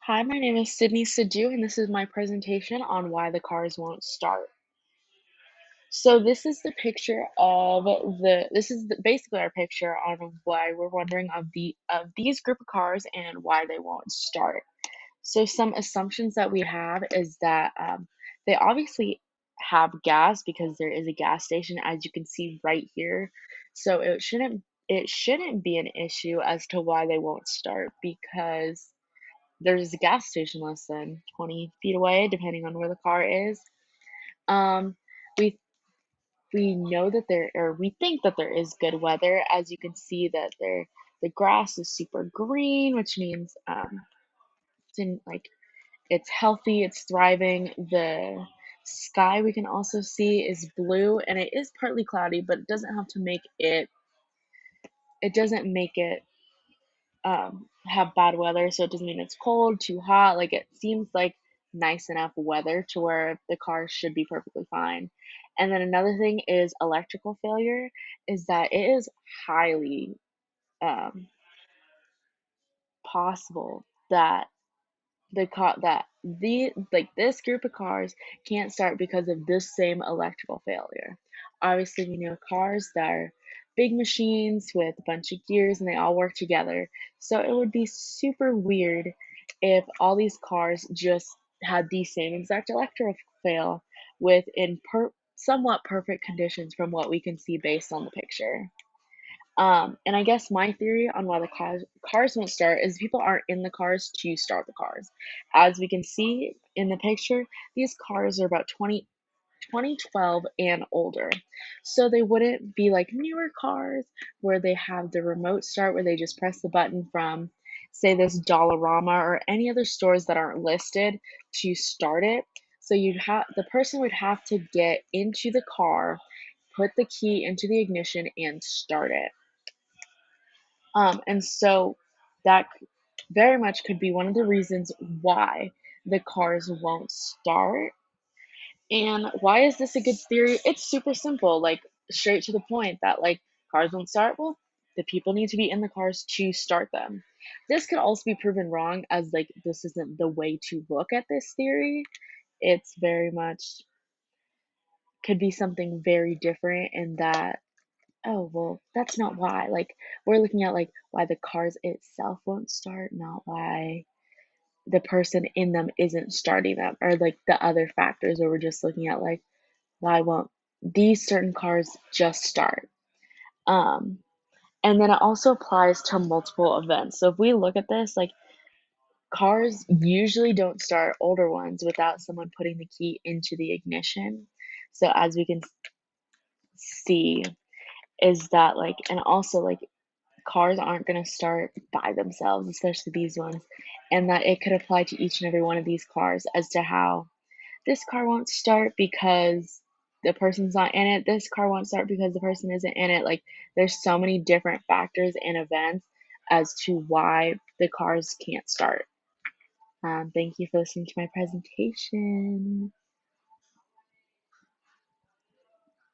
Hi, my name is Sydney Sadu, and this is my presentation on why the cars won't start. So this is the picture of basically our picture on why we're wondering of these group of cars and why they won't start. So some assumptions that we have is that they obviously have gas because there is a gas station, as you can see right here. So it shouldn't be an issue as to why they won't start because there's a gas station less than 20 feet away, depending on where the car is. Um, we we know that we think that there is good weather. As you can see, that the grass is super green, which means it's healthy, it's thriving. The sky we can also see is blue, and it is partly cloudy, but it doesn't have to make it. It doesn't make it have bad weather, so it doesn't mean it's cold, too hot. Like it seems like nice enough weather to where the car should be perfectly fine. And then another thing is electrical failure, is that it is highly um, possible that this group of cars can't start because of this same electrical failure. Obviously, we know cars that are big machines with a bunch of gears and they all work together. So it would be super weird if all these cars just had the same exact electrical fail with somewhat perfect conditions from what we can see based on the picture. And I guess my theory on why the cars won't start is people aren't in the cars to start the cars. As we can see in the picture, these cars are about 2012 and older. So they wouldn't be like newer cars where they have the remote start where they just press the button from, say, this Dollarama or any other stores that aren't listed to start it. So the person would have to get into the car, put the key into the ignition, and start it. And so that very much could be one of the reasons why the cars won't start. And why is this a good theory? It's super simple, like straight to the point that like cars won't start. Well, the people need to be in the cars to start them. This could also be proven wrong as like this isn't the way to look at this theory. It's very much could be something very different in that. Oh, well, that's not why. Like, we're looking at like why the cars itself won't start, not why the person in them isn't starting them, or like the other factors where we're just looking at like why won't these certain cars just start. Um, and then it also applies to multiple events. So if we look at this, like cars usually don't start older ones without someone putting the key into the ignition. So as we can see, is that like, and also like cars aren't going to start by themselves, especially these ones, and that it could apply to each and every one of these cars as to how this car won't start because the person's not in it. This car won't start because the person isn't in it. Like, there's so many different factors and events as to why the cars can't start. Thank you for listening to my presentation.